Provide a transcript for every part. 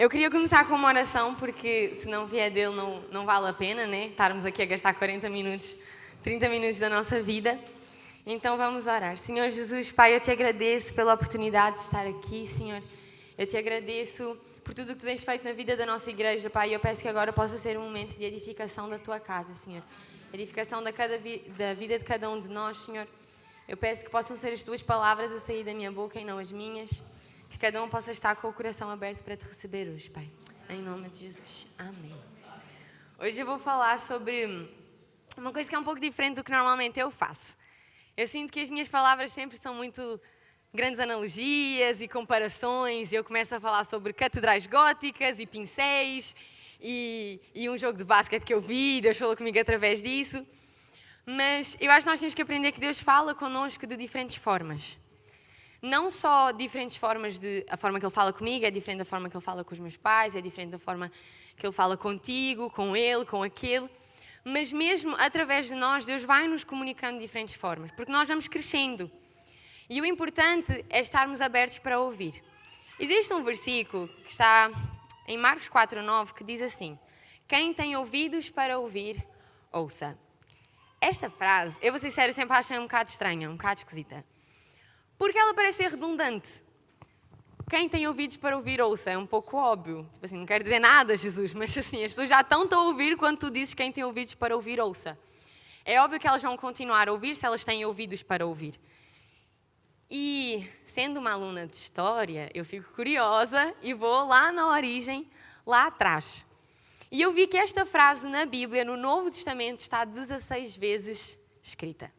Eu queria começar com uma oração, porque se não vier dele não vale a pena, né? Estarmos aqui a gastar 40 minutos, 30 minutos da nossa vida. Então vamos orar. Senhor Jesus, Pai, eu te agradeço pela oportunidade de estar aqui, Senhor. Eu te agradeço por tudo o que tu tens feito na vida da nossa igreja, Pai. Eu peço que agora possa ser um momento de edificação da tua casa, Senhor. Edificação da vida de cada um de nós, Senhor. Eu peço que possam ser as tuas palavras a sair da minha boca e não as minhas. Que cada um possa estar com o coração aberto para te receber hoje, Pai. Em nome de Jesus. Amém. Hoje eu vou falar sobre uma coisa que é um pouco diferente do que normalmente eu faço. Eu sinto que as minhas palavras sempre são muito grandes analogias e comparações. Eu começo a falar sobre catedrais góticas e pincéis e um jogo de basquete que eu vi. Deus falou comigo através disso. Mas eu acho que nós temos que aprender que Deus fala connosco de diferentes formas. Não só diferentes formas a forma que Ele fala comigo é diferente da forma que Ele fala com os meus pais, é diferente da forma que Ele fala contigo, com Ele, com aquele. Mas mesmo através de nós, Deus vai nos comunicando de diferentes formas, porque nós vamos crescendo. E o importante é estarmos abertos para ouvir. Existe um versículo que está em Marcos 4:9 que diz assim: quem tem ouvidos para ouvir, ouça. Esta frase, eu vou ser sincero, sempre achei um bocado estranha, um bocado esquisita. Porque ela parece ser redundante. Quem tem ouvidos para ouvir, ouça. É um pouco óbvio. Tipo assim, não quero dizer nada, Jesus, mas assim, as pessoas já estão a ouvir quando tu dizes quem tem ouvidos para ouvir, ouça. É óbvio que elas vão continuar a ouvir se elas têm ouvidos para ouvir. E, sendo uma aluna de história, eu fico curiosa e vou lá na origem, lá atrás. E eu vi que esta frase na Bíblia, no Novo Testamento, está 16 vezes escrita.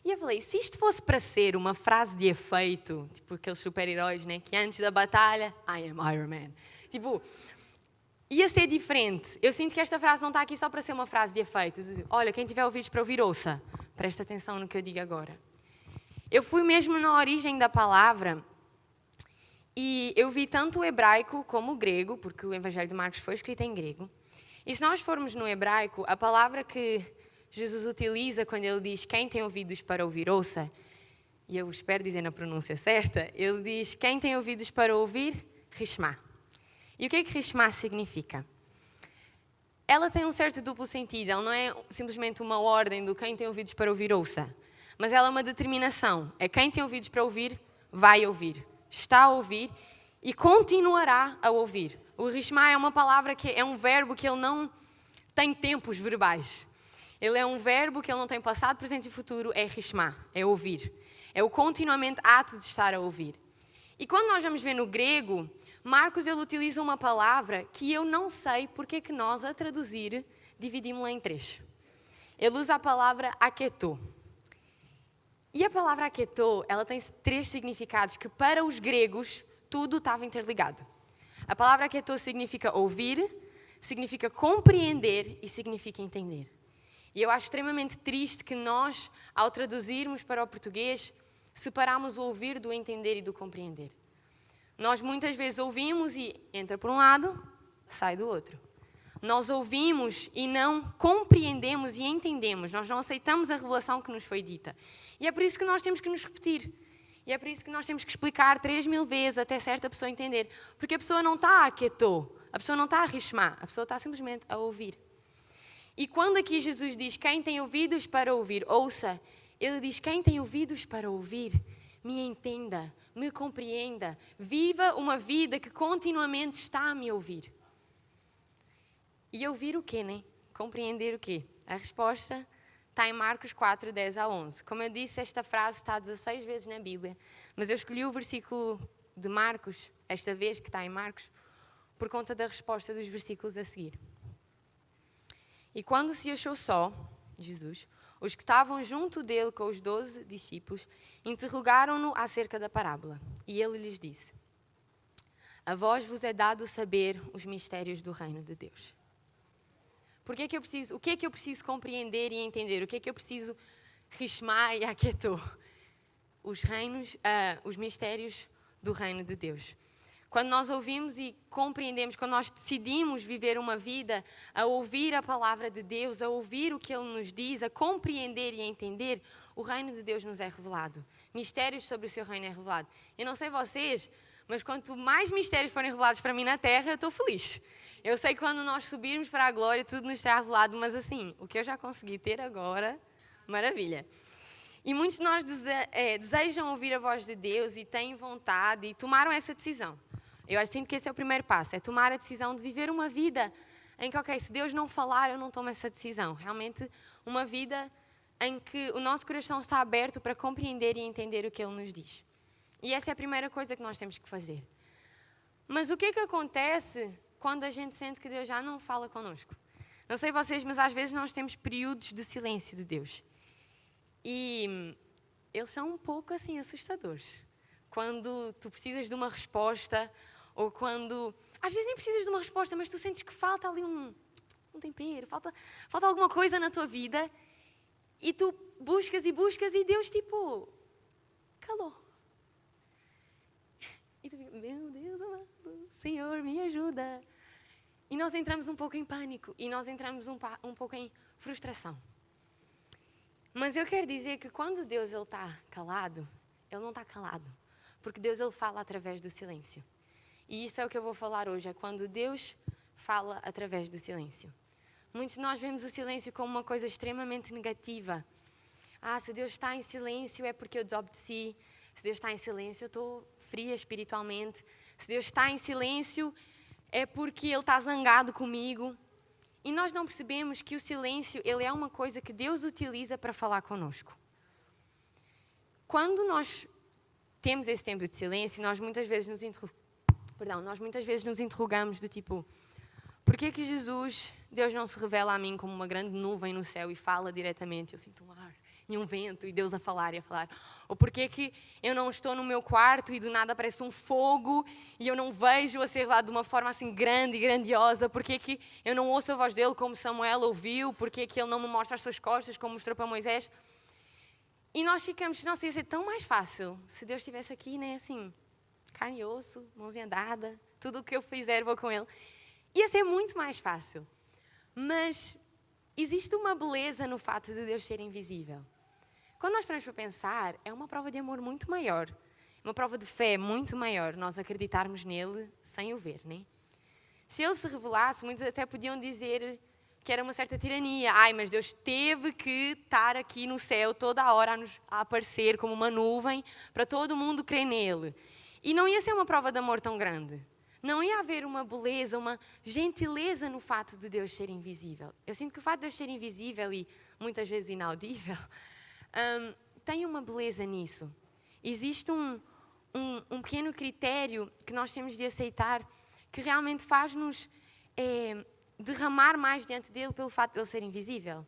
E eu falei, se isto fosse para ser uma frase de efeito, tipo aqueles super-heróis, né, que antes da batalha, I am Iron Man. Tipo, ia ser diferente. Eu sinto que esta frase não está aqui só para ser uma frase de efeito. Olha, quem tiver ouvidos para ouvir, ouça. Presta atenção no que eu digo agora. Eu fui mesmo na origem da palavra e eu vi tanto o hebraico como o grego, porque o Evangelho de Marcos foi escrito em grego. E se nós formos no hebraico, a palavra que Jesus utiliza quando ele diz quem tem ouvidos para ouvir, ouça, e eu espero dizer na pronúncia certa, ele diz quem tem ouvidos para ouvir, rishma. E o que é que rishma significa? Ela tem um certo duplo sentido, ela não é simplesmente uma ordem do quem tem ouvidos para ouvir, ouça, mas ela é uma determinação, é quem tem ouvidos para ouvir, vai ouvir, está a ouvir e continuará a ouvir. O rishma é uma palavra que é um verbo que ele não tem tempos verbais. Ele é um verbo que ele não tem passado, presente e futuro, é rishma, é ouvir. É o continuamente ato de estar a ouvir. E quando nós vamos ver no grego, Marcos ele utiliza uma palavra que eu não sei porque é que nós, a traduzir, dividimos-la em 3. Ele usa a palavra aketo. E a palavra aketo, ela tem 3 significados que para os gregos tudo estava interligado. A palavra aketo significa ouvir, significa compreender e significa entender. E eu acho extremamente triste que nós, ao traduzirmos para o português, separamos o ouvir do entender e do compreender. Nós muitas vezes ouvimos e entra por um lado, sai do outro. Nós ouvimos e não compreendemos e entendemos. Nós não aceitamos a revelação que nos foi dita. E é por isso que nós temos que nos repetir. E é por isso que nós temos que explicar 3.000 vezes até certa pessoa entender. Porque a pessoa não está a quieto, a pessoa não está a rishma, a pessoa está simplesmente a ouvir. E quando aqui Jesus diz, quem tem ouvidos para ouvir, ouça, ele diz, quem tem ouvidos para ouvir, me entenda, me compreenda, viva uma vida que continuamente está a me ouvir. E ouvir o quê, né? Compreender o quê? A resposta está em Marcos 4, 10 a 11. Como eu disse, esta frase está 16 vezes na Bíblia, mas eu escolhi o versículo de Marcos, esta vez que está em Marcos, por conta da resposta dos versículos a seguir. E quando se achou só, Jesus, os que estavam junto dele com os 12 discípulos, interrogaram-no acerca da parábola. E ele lhes disse, a vós vos é dado saber os mistérios do reino de Deus. O que é que eu preciso compreender e entender? O que é que eu preciso rishma e aketo? Os mistérios do reino de Deus. Quando nós ouvimos e compreendemos, quando nós decidimos viver uma vida a ouvir a palavra de Deus, a ouvir o que Ele nos diz, a compreender e a entender, o reino de Deus nos é revelado. Mistérios sobre o seu reino é revelado. Eu não sei vocês, Mas quanto mais mistérios forem revelados para mim na terra, eu estou feliz. Eu sei que quando nós subirmos para a glória, tudo nos será revelado, mas assim, o que eu já consegui ter agora, maravilha. E muitos de nós desejam ouvir a voz de Deus e têm vontade e tomaram essa decisão. Eu sinto que esse é o primeiro passo, é tomar a decisão de viver uma vida em que, ok, se Deus não falar, eu não tomo essa decisão. Realmente, uma vida em que o nosso coração está aberto para compreender e entender o que Ele nos diz. E essa é a primeira coisa que nós temos que fazer. Mas o que é que acontece quando a gente sente que Deus já não fala connosco? Não sei vocês, mas às vezes nós temos períodos de silêncio de Deus. E eles são um pouco assim assustadores. Quando tu precisas de uma resposta, ou quando... Às vezes nem precisas de uma resposta, mas tu sentes que falta ali um tempero, falta alguma coisa na tua vida. E tu buscas e Deus tipo... calou. E tu fica, meu Deus amado, Senhor, me ajuda. E nós entramos um pouco em pânico. E nós entramos um pouco em frustração. Mas eu quero dizer que quando Deus está calado, Ele não está calado. Porque Deus Ele fala através do silêncio. E isso é o que eu vou falar hoje, é quando Deus fala através do silêncio. Muitos de nós vemos o silêncio como uma coisa extremamente negativa. Se Deus está em silêncio é porque eu desobedeci. Se Deus está em silêncio eu estou fria espiritualmente. Se Deus está em silêncio é porque Ele está zangado comigo. E nós não percebemos que o silêncio, ele é uma coisa que Deus utiliza para falar connosco. Quando nós temos esse tempo de silêncio, nós muitas vezes nos interrogamos do tipo, porquê que Deus não se revela a mim como uma grande nuvem no céu e fala diretamente? Eu sinto um ar e um vento e Deus a falar e a falar. Ou porquê que eu não estou no meu quarto e do nada aparece um fogo e eu não vejo a ser revelado de uma forma assim grande e grandiosa? Porquê que eu não ouço a voz dele como Samuel ouviu? Porquê que ele não me mostra as suas costas como mostrou para Moisés? E nós ficamos, nossa, ia ser tão mais fácil se Deus estivesse aqui, né, assim, carne e osso, mãozinha dada, tudo o que eu fizer vou com ele. Ia ser muito mais fácil. Mas existe uma beleza no fato de Deus ser invisível. Quando nós paramos para pensar, é uma prova de amor muito maior. Uma prova de fé muito maior, nós acreditarmos nele sem o ver, né? Se ele se revelasse, muitos até podiam dizer que era uma certa tirania. Mas Deus teve que estar aqui no céu toda a hora a aparecer como uma nuvem para todo mundo crer nele. E não ia ser uma prova de amor tão grande. Não ia haver uma beleza, uma gentileza no fato de Deus ser invisível. Eu sinto que o fato de Deus ser invisível e muitas vezes inaudível, tem uma beleza nisso. Existe um pequeno critério que nós temos de aceitar que realmente faz-nos derramar mais diante dele pelo fato de ele ser invisível.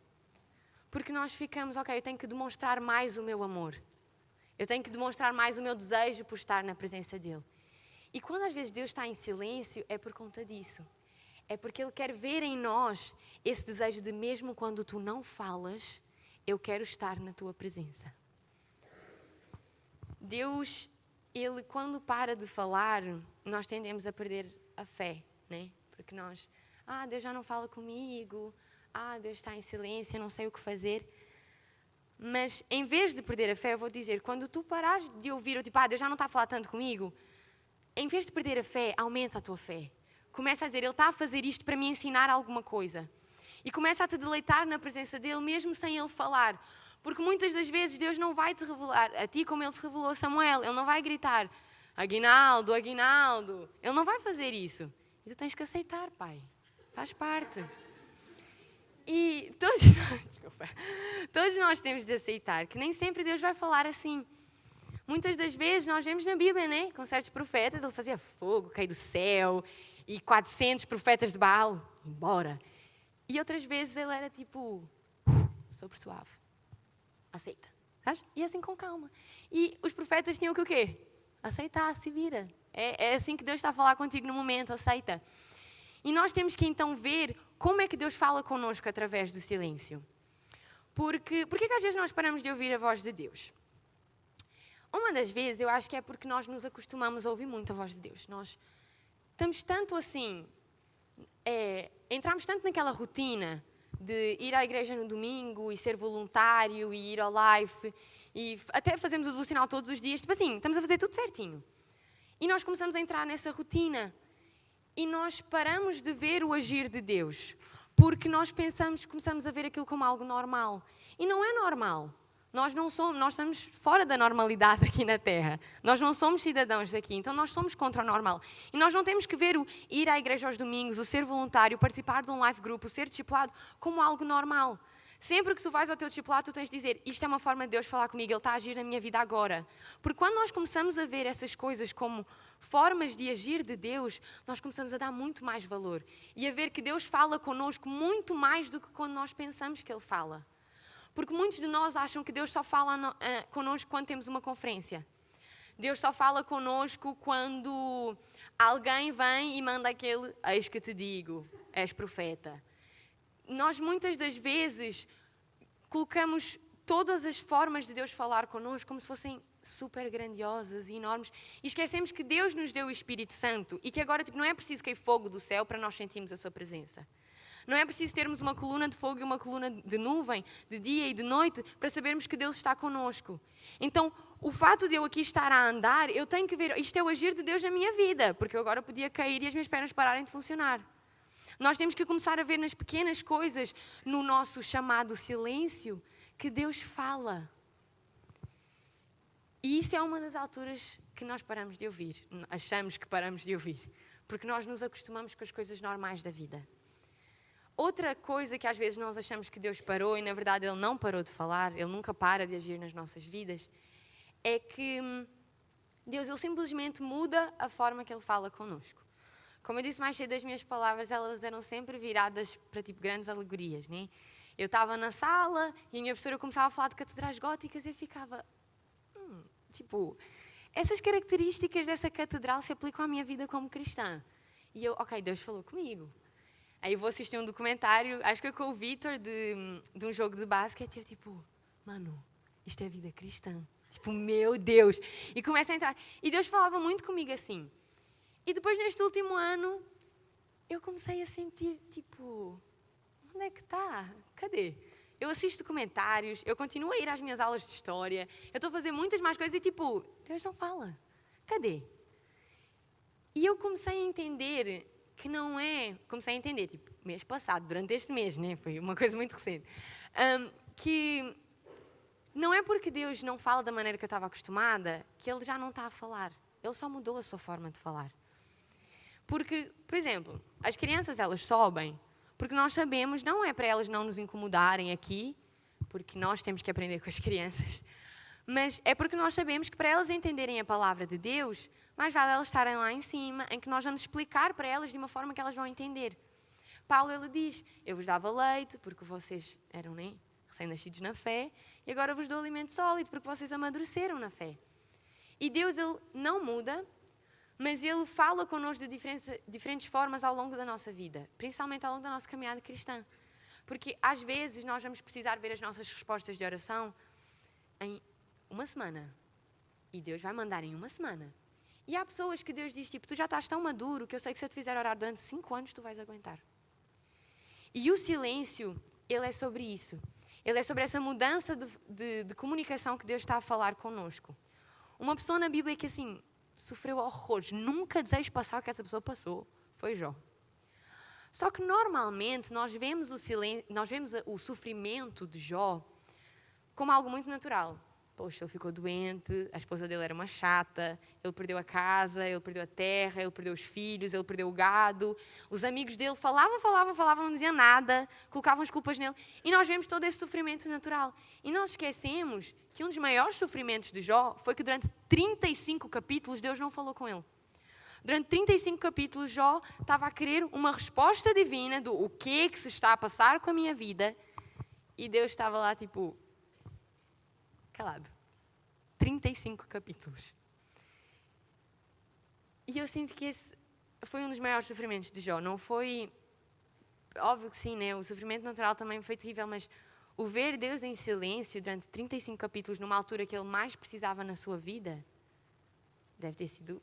Porque nós ficamos, ok, eu tenho que demonstrar mais o meu amor. Eu tenho que demonstrar mais o meu desejo por estar na presença dele. E quando às vezes Deus está em silêncio, é por conta disso. É porque Ele quer ver em nós esse desejo de mesmo quando tu não falas, eu quero estar na tua presença. Deus, Ele quando para de falar, nós tendemos a perder a fé, né? Porque nós, Deus já não fala comigo, Deus está em silêncio, eu não sei o que fazer. Mas em vez de perder a fé, eu vou dizer, quando tu parares de ouvir, Deus já não está a falar tanto comigo, em vez de perder a fé, aumenta a tua fé. Começa a dizer, Ele está a fazer isto para me ensinar alguma coisa. E começa a te deleitar na presença dEle, mesmo sem Ele falar. Porque muitas das vezes Deus não vai te revelar a ti como Ele se revelou a Samuel. Ele não vai gritar, Aguinaldo, Aguinaldo. Ele não vai fazer isso. E tu tens que aceitar, Pai. Faz parte. E todos nós temos de aceitar que nem sempre Deus vai falar assim. Muitas das vezes nós vemos na Bíblia, né? Com certos profetas, ele fazia fogo cair do céu e 400 profetas de Baal, embora. E outras vezes ele era tipo, super suave, aceita, sabes? E assim com calma. E os profetas tinham que o quê? Aceitar, se vira. É assim que Deus está a falar contigo no momento, aceita. E nós temos que então ver como é que Deus fala connosco através do silêncio. Porquê que às vezes nós paramos de ouvir a voz de Deus? Uma das vezes eu acho que é porque nós nos acostumamos a ouvir muito a voz de Deus. Nós estamos tanto assim, entramos tanto naquela rotina de ir à igreja no domingo e ser voluntário e ir ao life e até fazemos o devocional todos os dias. Tipo assim, estamos a fazer tudo certinho. E nós começamos a entrar nessa rotina. E nós paramos de ver o agir de Deus. Porque nós começamos a ver aquilo como algo normal. E não é normal. Nós estamos fora da normalidade aqui na Terra. Nós não somos cidadãos daqui, então nós somos contra o normal. E nós não temos que ver o ir à igreja aos domingos, o ser voluntário, o participar de um life group, o ser discipulado como algo normal. Sempre que tu vais ao teu discipulado, tu tens de dizer, isto é uma forma de Deus falar comigo, Ele está a agir na minha vida agora. Porque quando nós começamos a ver essas coisas como formas de agir de Deus, nós começamos a dar muito mais valor. E a ver que Deus fala connosco muito mais do que quando nós pensamos que Ele fala. Porque muitos de nós acham que Deus só fala connosco quando temos uma conferência. Deus só fala connosco quando alguém vem e manda aquele, eis que te digo, és profeta. Nós muitas das vezes colocamos todas as formas de Deus falar connosco como se fossem super grandiosas e enormes. E esquecemos que Deus nos deu o Espírito Santo e que agora não é preciso cair fogo do céu para nós sentirmos a sua presença. Não é preciso termos uma coluna de fogo e uma coluna de nuvem, de dia e de noite, para sabermos que Deus está connosco. Então, o fato de eu aqui estar a andar, eu tenho que ver, isto é o agir de Deus na minha vida, porque eu agora podia cair e as minhas pernas pararem de funcionar. Nós temos que começar a ver nas pequenas coisas, no nosso chamado silêncio, que Deus fala. E isso é uma das alturas que nós paramos de ouvir. Achamos que paramos de ouvir. Porque nós nos acostumamos com as coisas normais da vida. Outra coisa que às vezes nós achamos que Deus parou e na verdade Ele não parou de falar, Ele nunca para de agir nas nossas vidas, é que Deus Ele simplesmente muda a forma que Ele fala connosco. Como eu disse mais cedo, as minhas palavras elas eram sempre viradas para tipo grandes alegorias, né? Eu estava na sala e a minha professora começava a falar de catedrais góticas e eu ficava, essas características dessa catedral se aplicam à minha vida como cristã. E eu, ok, Deus falou comigo. Aí eu vou assistir um documentário, acho que é com o Vitor, de um jogo de basquete, e eu tipo, mano, isto é vida cristã. Tipo, meu Deus. E começa a entrar. E Deus falava muito comigo assim. E depois, neste último ano, eu comecei a sentir, tipo, onde é que está? Cadê? Eu assisto documentários, eu continuo a ir às minhas aulas de história, eu estou a fazer muitas mais coisas e tipo, Deus não fala. Cadê? E eu comecei a entender que não é... Comecei a entender, tipo, mês passado, durante este mês, né? Foi uma coisa muito recente. Que não é porque Deus não fala da maneira que eu estava acostumada que Ele já não está a falar. Ele só mudou a sua forma de falar. Porque, por exemplo, as crianças, elas sobem porque nós sabemos, não é para elas não nos incomodarem aqui, porque nós temos que aprender com as crianças, mas é porque nós sabemos que para elas entenderem a palavra de Deus, mais vale elas estarem lá em cima, em que nós vamos explicar para elas de uma forma que elas vão entender. Paulo, ele diz, eu vos dava leite porque vocês eram recém-nascidos na fé, e agora vos dou alimento sólido porque vocês amadureceram na fé. E Deus, ele não muda, mas Ele fala connosco de diferentes formas ao longo da nossa vida, principalmente ao longo da nossa caminhada cristã. Porque às vezes nós vamos precisar ver as nossas respostas de oração em uma semana. E Deus vai mandar em uma semana. E há pessoas que Deus diz, tipo, tu já estás tão maduro que eu sei que se eu te fizer orar durante 5 anos, tu vais aguentar. E o silêncio, ele é sobre isso. Ele é sobre essa mudança de comunicação que Deus está a falar connosco. Uma pessoa na Bíblia que assim... sofreu horrores, nunca desejo passar o que essa pessoa passou, foi Jó. Só que normalmente nós vemos o sofrimento de Jó como algo muito natural. Poxa, ele ficou doente, a esposa dele era uma chata, ele perdeu a casa, ele perdeu a terra, ele perdeu os filhos, ele perdeu o gado. Os amigos dele falavam, não diziam nada, colocavam as culpas nele. E nós vemos todo esse sofrimento natural. E nós esquecemos que um dos maiores sofrimentos de Jó foi que durante 35 capítulos Deus não falou com ele. Durante 35 capítulos Jó estava a querer uma resposta divina do o que se está a passar com a minha vida. E Deus estava lá tipo... calado. 35 capítulos. E eu sinto que esse foi um dos maiores sofrimentos de Jó. Não foi... óbvio que sim, né? O sofrimento natural também foi terrível, mas o ver Deus em silêncio durante 35 capítulos, numa altura que ele mais precisava na sua vida, deve ter sido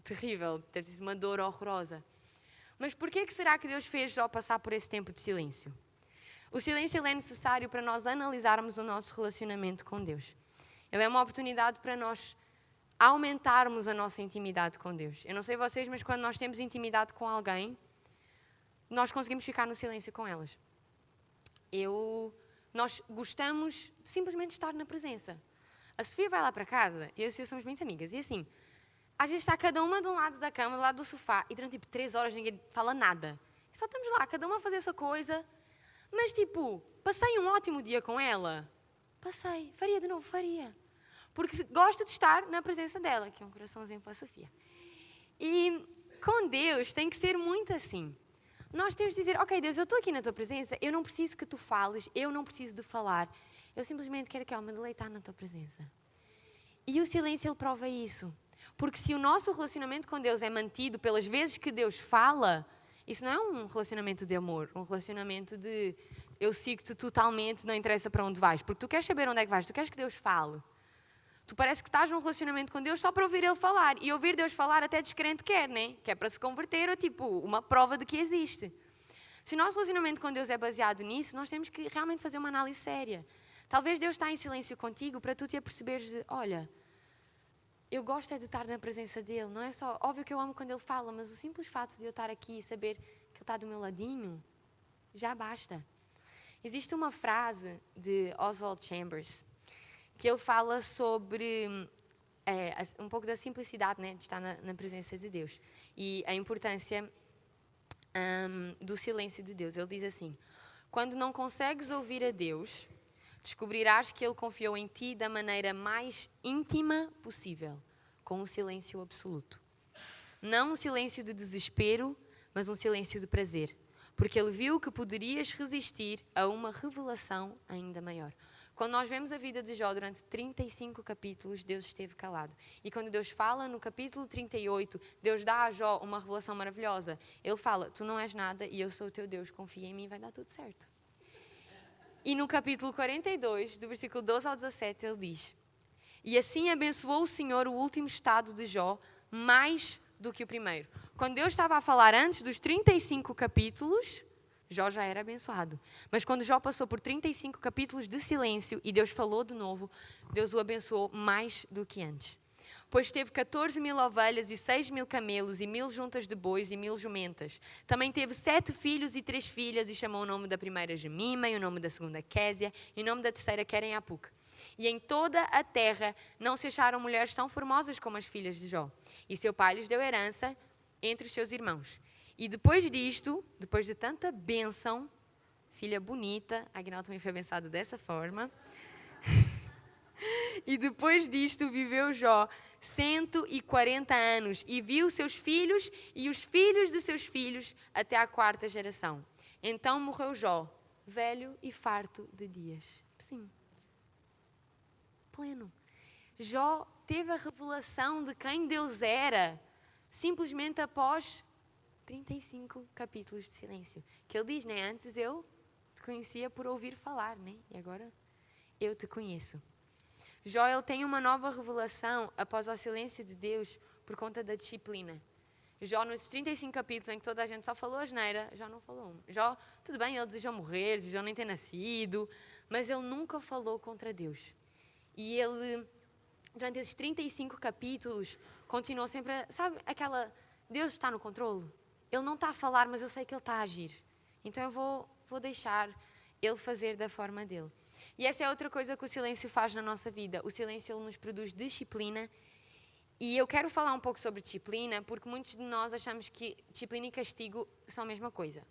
terrível, deve ter sido uma dor horrorosa. Mas porquê que será que Deus fez Jó passar por esse tempo de silêncio? O silêncio ele é necessário para nós analisarmos o nosso relacionamento com Deus. Ele é uma oportunidade para nós aumentarmos a nossa intimidade com Deus. Eu não sei vocês, mas quando nós temos intimidade com alguém, nós conseguimos ficar no silêncio com elas. Nós gostamos simplesmente de estar na presença. A Sofia vai lá para casa e eu e a Sofia somos muito amigas. E assim, às vezes está cada uma de um lado da cama, do lado do sofá, e durante 3 horas ninguém fala nada. E só estamos lá, cada uma a fazer a sua coisa. Mas passei um ótimo dia com ela. Faria de novo, faria. Porque gosto de estar na presença dela, que é um coraçãozinho para a Sofia. E com Deus tem que ser muito assim. Nós temos de dizer, ok, Deus, eu estou aqui na tua presença, eu não preciso que tu fales, eu não preciso de falar, eu simplesmente quero que eu me deleitar na tua presença. E o silêncio, ele prova isso. Porque se o nosso relacionamento com Deus é mantido pelas vezes que Deus fala, isso não é um relacionamento de amor, um relacionamento de eu sigo-te totalmente, não interessa para onde vais, porque tu queres saber onde é que vais, tu queres que Deus fale. Tu parece que estás num relacionamento com Deus só para ouvir Ele falar. E ouvir Deus falar até descrente quer, né? Que é para se converter ou uma prova de que existe. Se o nosso relacionamento com Deus é baseado nisso, nós temos que realmente fazer uma análise séria. Talvez Deus está em silêncio contigo para tu te aperceberes de, olha, eu gosto é de estar na presença dEle. Não é só, óbvio que eu amo quando Ele fala, mas o simples fato de eu estar aqui e saber que Ele está do meu ladinho, já basta. Existe uma frase de Oswald Chambers que ele fala sobre um pouco da simplicidade, né, de estar na presença de Deus e a importância do silêncio de Deus. Ele diz assim, quando não consegues ouvir a Deus, descobrirás que Ele confiou em ti da maneira mais íntima possível, com um silêncio absoluto. Não um silêncio de desespero, mas um silêncio de prazer, porque Ele viu que poderias resistir a uma revelação ainda maior. Quando nós vemos a vida de Jó durante 35 capítulos, Deus esteve calado. E quando Deus fala no capítulo 38, Deus dá a Jó uma revelação maravilhosa. Ele fala, tu não és nada e eu sou o teu Deus, confia em mim, vai dar tudo certo. E no capítulo 42, do versículo 12 ao 17, ele diz, e assim abençoou o Senhor o último estado de Jó, mais do que o primeiro. Quando Deus estava a falar antes dos 35 capítulos, Jó já era abençoado. Mas quando Jó passou por 35 capítulos de silêncio e Deus falou de novo, Deus o abençoou mais do que antes. Pois teve 14.000 ovelhas e 6.000 camelos e 1.000 juntas de bois e 1.000 jumentas. Também teve 7 filhos e 3 filhas e chamou o nome da primeira Jemima e o nome da segunda Késia e o nome da terceira Queren-Apuc. E em toda a terra não se acharam mulheres tão formosas como as filhas de Jó. E seu pai lhes deu herança entre os seus irmãos. E depois disto, depois de tanta bênção, filha bonita, a Aguinaldo também foi abençoado dessa forma, e depois disto viveu Jó 140 anos e viu seus filhos e os filhos de seus filhos até à 4ª geração. Então morreu Jó, velho e farto de dias. Sim, pleno. Jó teve a revelação de quem Deus era, simplesmente após 35 capítulos de silêncio. Que ele diz, né? Antes eu te conhecia por ouvir falar, né? E agora eu te conheço. Jó, ele tem uma nova revelação após o silêncio de Deus por conta da disciplina. Jó, nos 35 capítulos em que toda a gente só falou asneira, Jó não falou uma. Jó, tudo bem, ele desejou morrer, desejou nem ter nascido, mas ele nunca falou contra Deus. E ele, durante esses 35 capítulos, continuou sempre a, sabe, aquela, Deus está no controle. Ele não está a falar, mas eu sei que Ele está a agir. Então eu vou deixar Ele fazer da forma dele. E essa é outra coisa que o silêncio faz na nossa vida. O silêncio, ele nos produz disciplina. E eu quero falar um pouco sobre disciplina, porque muitos de nós achamos que disciplina e castigo são a mesma coisa.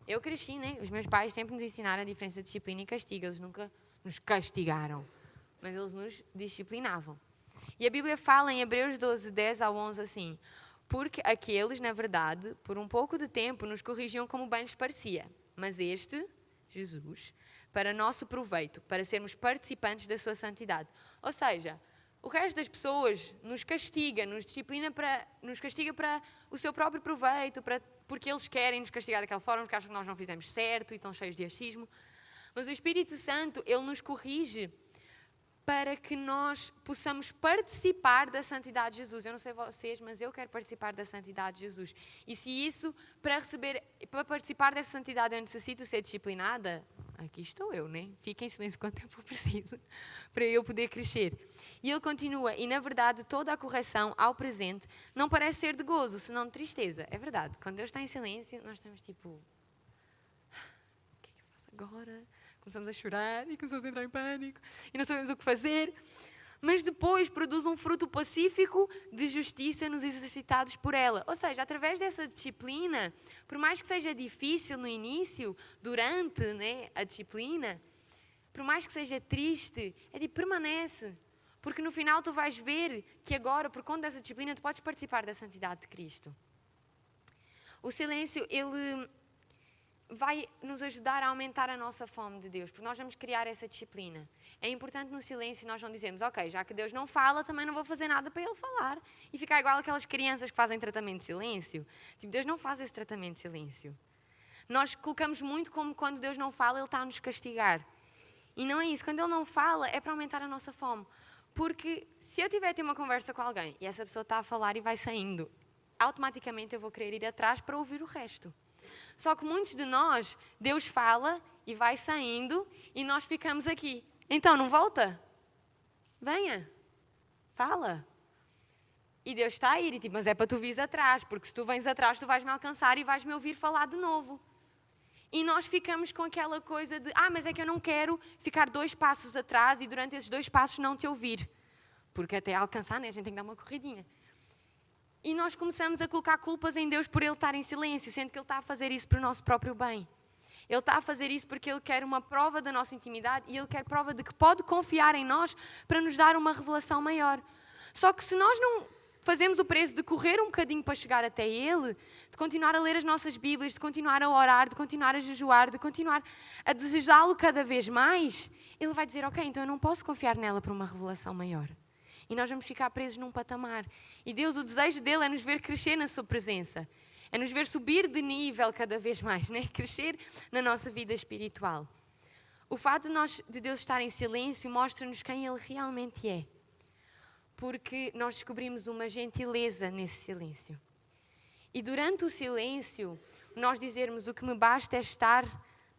Eu cresci, né? Os meus pais sempre nos ensinaram a diferença de disciplina e castigo. Eles nunca nos castigaram, mas eles nos disciplinavam. E a Bíblia fala em Hebreus 12, 10 ao 11 assim... Porque aqueles, na verdade, por um pouco de tempo, nos corrigiam como bem lhes parecia. Mas este, Jesus, para nosso proveito, para sermos participantes da sua santidade. Ou seja, o resto das pessoas nos castiga, nos castiga para o seu próprio proveito, porque eles querem nos castigar daquela forma, porque acham que nós não fizemos certo e estão cheios de achismo. Mas o Espírito Santo, ele nos corrige para que nós possamos participar da santidade de Jesus. Eu não sei vocês, mas eu quero participar da santidade de Jesus. E se isso, para participar dessa santidade, eu necessito ser disciplinada, aqui estou eu, né? Fica em silêncio quanto tempo eu preciso para eu poder crescer. E ele continua, e na verdade toda a correção ao presente não parece ser de gozo, senão de tristeza. É verdade, quando Deus está em silêncio, nós estamos tipo, o que é que eu faço agora? Começamos a chorar e começamos a entrar em pânico e não sabemos o que fazer. Mas depois produz um fruto pacífico de justiça nos exercitados por ela. Ou seja, através dessa disciplina, por mais que seja difícil no início, durante, né, a disciplina, por mais que seja triste, permanece. Porque no final tu vais ver que agora, por conta dessa disciplina, tu podes participar da santidade de Cristo. O silêncio, ele vai nos ajudar a aumentar a nossa fome de Deus, porque nós vamos criar essa disciplina. É importante no silêncio nós não dizemos, ok, já que Deus não fala, também não vou fazer nada para Ele falar. E ficar igual aquelas crianças que fazem tratamento de silêncio. Tipo, Deus não faz esse tratamento de silêncio. Nós colocamos muito como quando Deus não fala, Ele está a nos castigar. E não é isso. Quando Ele não fala, é para aumentar a nossa fome. Porque se eu tiver a ter uma conversa com alguém e essa pessoa está a falar e vai saindo, automaticamente eu vou querer ir atrás para ouvir o resto. Só que muitos de nós, Deus fala e vai saindo e nós ficamos aqui. Então, não volta? Venha, fala. E Deus está a ir, mas é para tu vires atrás, porque se tu vens atrás, tu vais me alcançar e vais me ouvir falar de novo. E nós ficamos com aquela coisa de, mas é que eu não quero ficar 2 passos atrás e durante esses 2 passos não te ouvir. Porque até alcançar, né, a gente tem que dar uma corridinha. E nós começamos a colocar culpas em Deus por Ele estar em silêncio, sendo que Ele está a fazer isso para o nosso próprio bem. Ele está a fazer isso porque Ele quer uma prova da nossa intimidade e Ele quer prova de que pode confiar em nós para nos dar uma revelação maior. Só que se nós não fazemos o preço de correr um bocadinho para chegar até Ele, de continuar a ler as nossas Bíblias, de continuar a orar, de continuar a jejuar, de continuar a desejá-lo cada vez mais, Ele vai dizer, ok, então eu não posso confiar nela para uma revelação maior. E nós vamos ficar presos num patamar. E Deus, o desejo dele é nos ver crescer na sua presença. É nos ver subir de nível cada vez mais, né? Crescer na nossa vida espiritual. O fato de Deus estar em silêncio mostra-nos quem Ele realmente é. Porque nós descobrimos uma gentileza nesse silêncio. E durante o silêncio, nós dizermos o que me basta é estar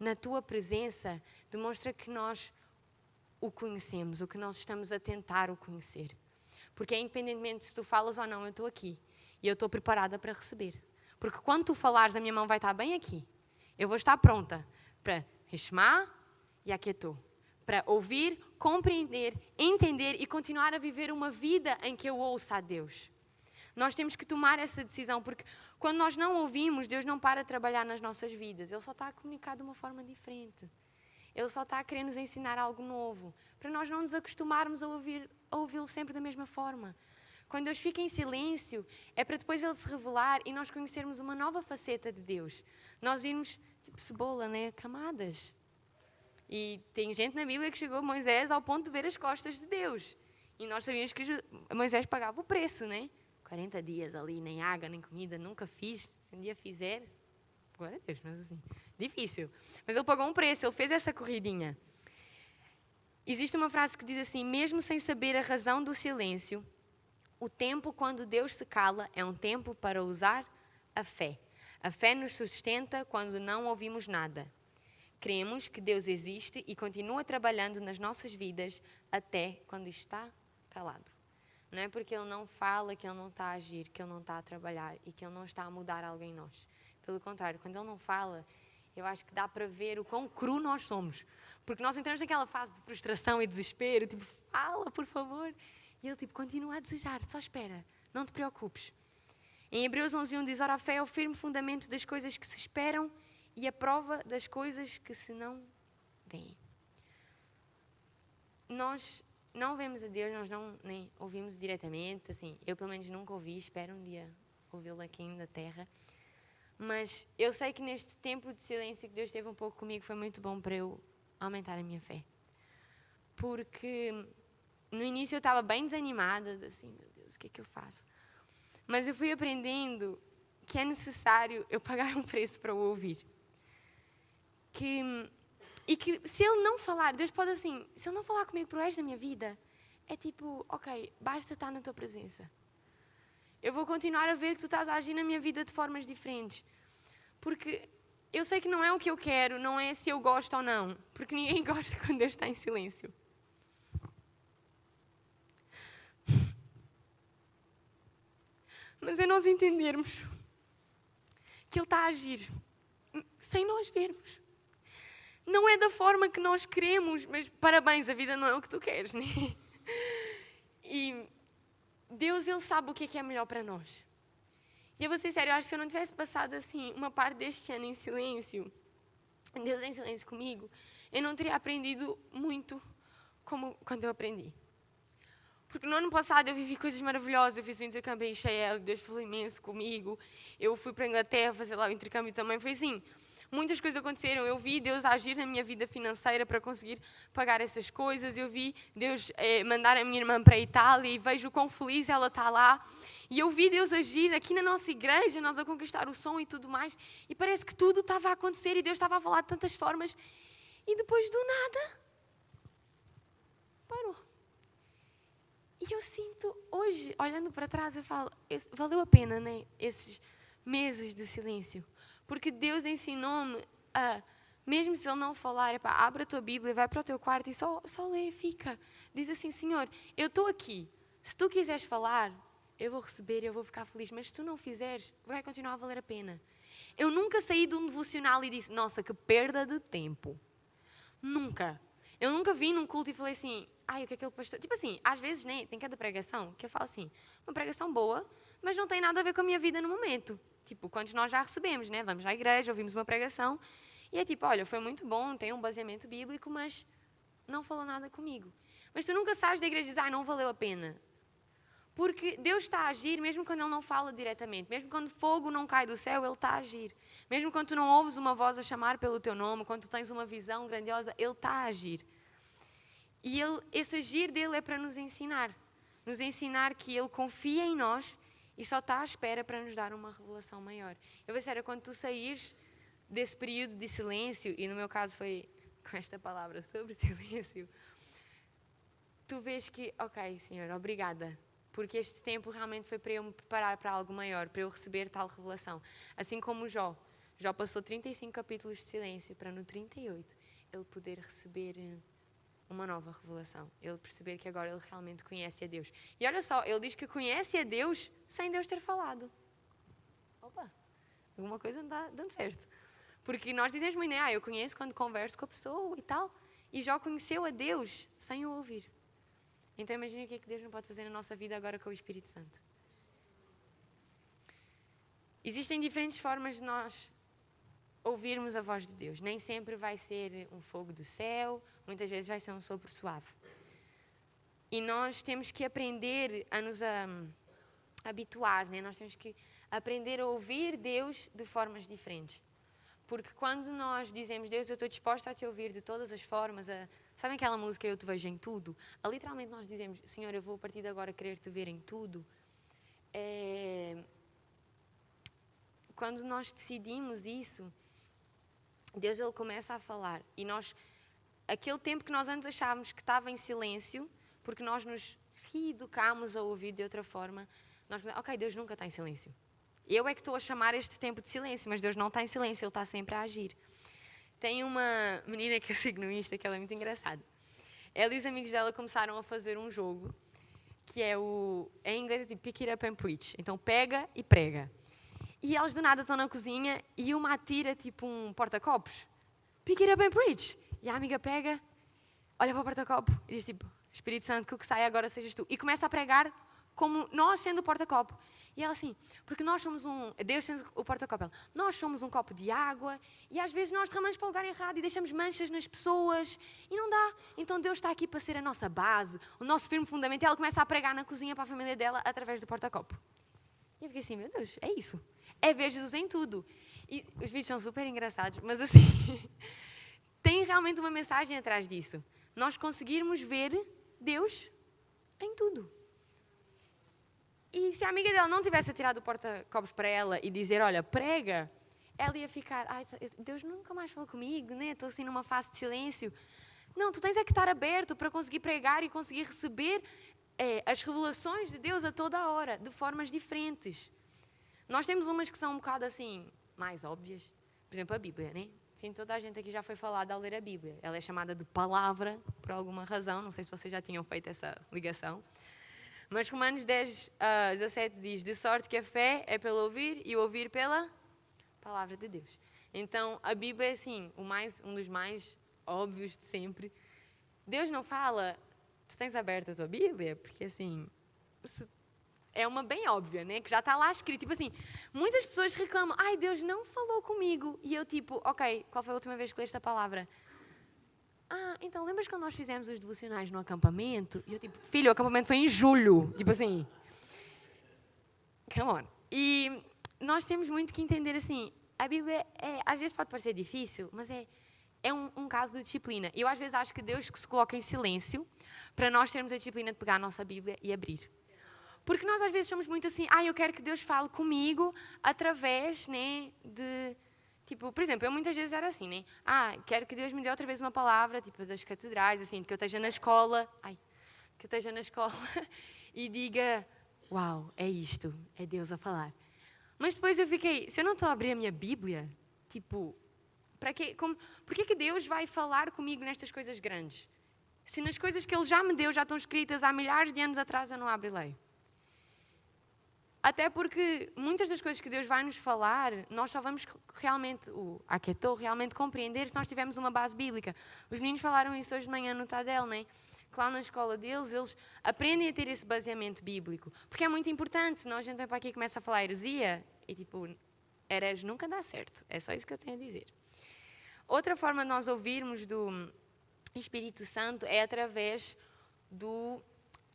na tua presença, demonstra que nós o conhecemos, o que nós estamos a tentar o conhecer. Porque é independentemente se tu falas ou não, eu estou aqui. E eu estou preparada para receber. Porque quando tu falares, a minha mão vai estar bem aqui. Eu vou estar pronta para rishma e aquietou. Para ouvir, compreender, entender e continuar a viver uma vida em que eu ouça a Deus. Nós temos que tomar essa decisão, porque quando nós não ouvimos, Deus não para de trabalhar nas nossas vidas. Ele só está a comunicar de uma forma diferente. Ele só está a querer nos ensinar algo novo, para nós não nos acostumarmos a ouvi-lo sempre da mesma forma. Quando Deus fica em silêncio, é para depois Ele se revelar e nós conhecermos uma nova faceta de Deus. Nós irmos, tipo cebola, né? Camadas. E tem gente na Bíblia que chegou a Moisés ao ponto de ver as costas de Deus. E nós sabíamos que Moisés pagava o preço, né? 40 dias ali, nem água, nem comida, nunca fiz. Se um dia fizer, glória a Deus, mas assim, difícil. Mas ele pagou um preço, ele fez essa corridinha. Existe uma frase que diz assim, mesmo sem saber a razão do silêncio, o tempo quando Deus se cala é um tempo para usar a fé. A fé nos sustenta quando não ouvimos nada. Cremos que Deus existe e continua trabalhando nas nossas vidas até quando está calado. Não é porque Ele não fala que Ele não está a agir, que Ele não está a trabalhar e que Ele não está a mudar algo em nós. Pelo contrário, quando Ele não fala, eu acho que dá para ver o quão cru nós somos. Porque nós entramos naquela fase de frustração e desespero, tipo, fala, por favor. E Ele, tipo, continua a desejar, só espera, não te preocupes. Em Hebreus 11:1 diz, ora, a fé é o firme fundamento das coisas que se esperam e a prova das coisas que se não veem. Nós não vemos a Deus, nós não nem ouvimos diretamente, assim, eu pelo menos nunca ouvi, espero um dia ouvi-lo aqui na terra. Mas eu sei que neste tempo de silêncio que Deus esteve um pouco comigo foi muito bom para eu aumentar a minha fé. Porque no início eu estava bem desanimada, assim, meu Deus, o que é que eu faço? Mas eu fui aprendendo que é necessário eu pagar um preço para o ouvir. E que se Ele não falar, Deus pode assim, se Ele não falar comigo para o resto da minha vida, é tipo, ok, basta estar na tua presença. Eu vou continuar a ver que tu estás a agir na minha vida de formas diferentes. Porque eu sei que não é o que eu quero, não é se eu gosto ou não, porque ninguém gosta quando Deus está em silêncio. Mas é nós entendermos que Ele está a agir sem nós vermos. Não é da forma que nós queremos, mas parabéns, a vida não é o que tu queres, né? E Deus, Ele sabe o que é melhor para nós. E eu vou ser sério, eu acho que se eu não tivesse passado assim uma parte deste ano em silêncio, Deus em silêncio comigo, eu não teria aprendido muito como quando eu aprendi. Porque no ano passado eu vivi coisas maravilhosas, eu fiz o intercâmbio em Israel, Deus falou imenso comigo, eu fui para a Inglaterra fazer lá o intercâmbio também, foi assim, muitas coisas aconteceram, eu vi Deus agir na minha vida financeira para conseguir pagar essas coisas, eu vi Deus mandar a minha irmã para a Itália e vejo o quão feliz ela está lá, e eu vi Deus agir aqui na nossa igreja, nós a conquistar o som e tudo mais, e parece que tudo estava a acontecer e Deus estava a falar de tantas formas, e depois do nada, parou. E eu sinto hoje, olhando para trás, eu falo, valeu a pena, né? Esses meses de silêncio. Porque Deus ensinou-me a, mesmo se Ele não falar, epá, abre a tua Bíblia, vai para o teu quarto e só lê, fica. Diz assim, Senhor, eu estou aqui. Se tu quiseres falar, eu vou receber e eu vou ficar feliz. Mas se tu não fizeres, vai continuar a valer a pena. Eu nunca saí de um devocional e disse, nossa, que perda de tempo. Nunca. Eu nunca vim num culto e falei assim, ai, o que é aquele pastor... Tipo assim, às vezes, né, tem cada pregação que eu falo assim, uma pregação boa, mas não tem nada a ver com a minha vida no momento. Tipo, quantos nós já recebemos, né? Vamos à igreja, ouvimos uma pregação, e é tipo, olha, foi muito bom, tem um baseamento bíblico, mas não falou nada comigo. Mas tu nunca sais da igreja e dizes, ai, não valeu a pena. Porque Deus está a agir, mesmo quando Ele não fala diretamente. Mesmo quando fogo não cai do céu, Ele está a agir. Mesmo quando tu não ouves uma voz a chamar pelo teu nome, quando tu tens uma visão grandiosa, Ele está a agir. E esse agir dele é para nos ensinar. Nos ensinar que Ele confia em nós e só está à espera para nos dar uma revelação maior. Eu vou dizer, quando tu saíres desse período de silêncio, e no meu caso foi com esta palavra sobre silêncio, tu vês que, ok, Senhor, obrigada. Porque este tempo realmente foi para eu me preparar para algo maior, para eu receber tal revelação. Assim como Jó. Jó passou 35 capítulos de silêncio para no 38 ele poder receber uma nova revelação. Ele perceber que agora ele realmente conhece a Deus. E olha só, ele diz que conhece a Deus sem Deus ter falado. Opa, alguma coisa não está dando certo. Porque nós dizemos muito, né? Eu conheço quando converso com a pessoa e tal. E Jó conheceu a Deus sem o ouvir. Então imagina o que é que Deus não pode fazer na nossa vida agora com o Espírito Santo. Existem diferentes formas de nós ouvirmos a voz de Deus. Nem sempre vai ser um fogo do céu, muitas vezes vai ser um sopro suave. E nós temos que aprender a nos habituar, né? Nós temos que aprender a ouvir Deus de formas diferentes. Porque quando nós dizemos, Deus, eu estou disposta a te ouvir de todas as formas, sabem aquela música, eu te vejo em tudo? Literalmente nós dizemos, Senhor, eu vou a partir de agora querer te ver em tudo. Quando nós decidimos isso, Deus ele começa a falar. E nós, aquele tempo que nós antes achávamos que estava em silêncio, porque nós nos reeducámos a ouvir de outra forma, nós pensamos, ok, Deus nunca está em silêncio. Eu é que estou a chamar este tempo de silêncio, mas Deus não está em silêncio, Ele está sempre a agir. Tem uma menina que eu sigo no Insta, que ela é muito engraçada. Ela e os amigos dela começaram a fazer um jogo, que é em inglês é tipo pick it up and preach. Então pega e prega. E elas do nada estão na cozinha e uma atira tipo um porta-copos. Pick it up and preach. E a amiga pega, olha para o porta-copo e diz tipo, Espírito Santo, que o que sai agora sejas tu. E começa a pregar como nós sendo o porta-copo. E ela assim, porque nós somos Deus sendo o porta-copo, nós somos um copo de água e às vezes nós derramamos para o lugar errado e deixamos manchas nas pessoas e não dá. Então Deus está aqui para ser a nossa base, o nosso firme fundamento. E ela começa a pregar na cozinha para a família dela através do porta-copo. E eu fiquei assim, meu Deus, é isso. É ver Jesus em tudo. E os vídeos são super engraçados, mas assim, tem realmente uma mensagem atrás disso. Nós conseguirmos ver Deus em tudo. E se a amiga dela não tivesse atirado o porta-copos para ela e dizer, olha, prega, ela ia ficar, ai, Deus nunca mais falou comigo, né? Estou assim numa fase de silêncio. Não, tu tens é que estar aberto para conseguir pregar e conseguir receber as revelações de Deus a toda a hora, de formas diferentes. Nós temos umas que são um bocado assim, mais óbvias, por exemplo, a Bíblia, né? Sim, toda a gente aqui já foi falada ao ler a Bíblia. Ela é chamada de palavra por alguma razão. Não sei se vocês já tinham feito essa ligação. Mas Romanos 10, 17 diz: de sorte que a fé é pelo ouvir e o ouvir pela palavra de Deus. Então, a Bíblia é assim, um dos mais óbvios de sempre. Deus não fala, tu tens aberto a tua Bíblia? Porque assim, é uma bem óbvia, né? Que já está lá escrito. Tipo assim, muitas pessoas reclamam, ai, Deus não falou comigo. E eu tipo, ok, qual foi a última vez que leste a palavra? Ah, então lembras quando nós fizemos os devocionais no acampamento? E eu tipo, filho, o acampamento foi em julho. Tipo assim, come on. E nós temos muito que entender assim, a Bíblia às vezes pode parecer difícil, mas é um caso de disciplina. E eu às vezes acho que Deus que se coloca em silêncio para nós termos a disciplina de pegar a nossa Bíblia e abrir. Porque nós às vezes somos muito assim, eu quero que Deus fale comigo através, né, de... Tipo, por exemplo, eu muitas vezes era assim, né? Quero que Deus me dê outra vez uma palavra, tipo, das catedrais, assim, que eu esteja na escola, e diga, uau, é isto, é Deus a falar. Mas depois eu fiquei, se eu não estou a abrir a minha Bíblia, tipo, porquê que Deus vai falar comigo nestas coisas grandes? Se nas coisas que Ele já me deu, já estão escritas há milhares de anos atrás, eu não abro e leio. Até porque muitas das coisas que Deus vai nos falar, nós só vamos realmente, realmente compreender se nós tivermos uma base bíblica. Os meninos falaram isso hoje de manhã no Tadel, né? Que lá na escola deles, eles aprendem a ter esse baseamento bíblico. Porque é muito importante, senão a gente vem para aqui e começa a falar heresia, e tipo, herege nunca dá certo. É só isso que eu tenho a dizer. Outra forma de nós ouvirmos do Espírito Santo é através do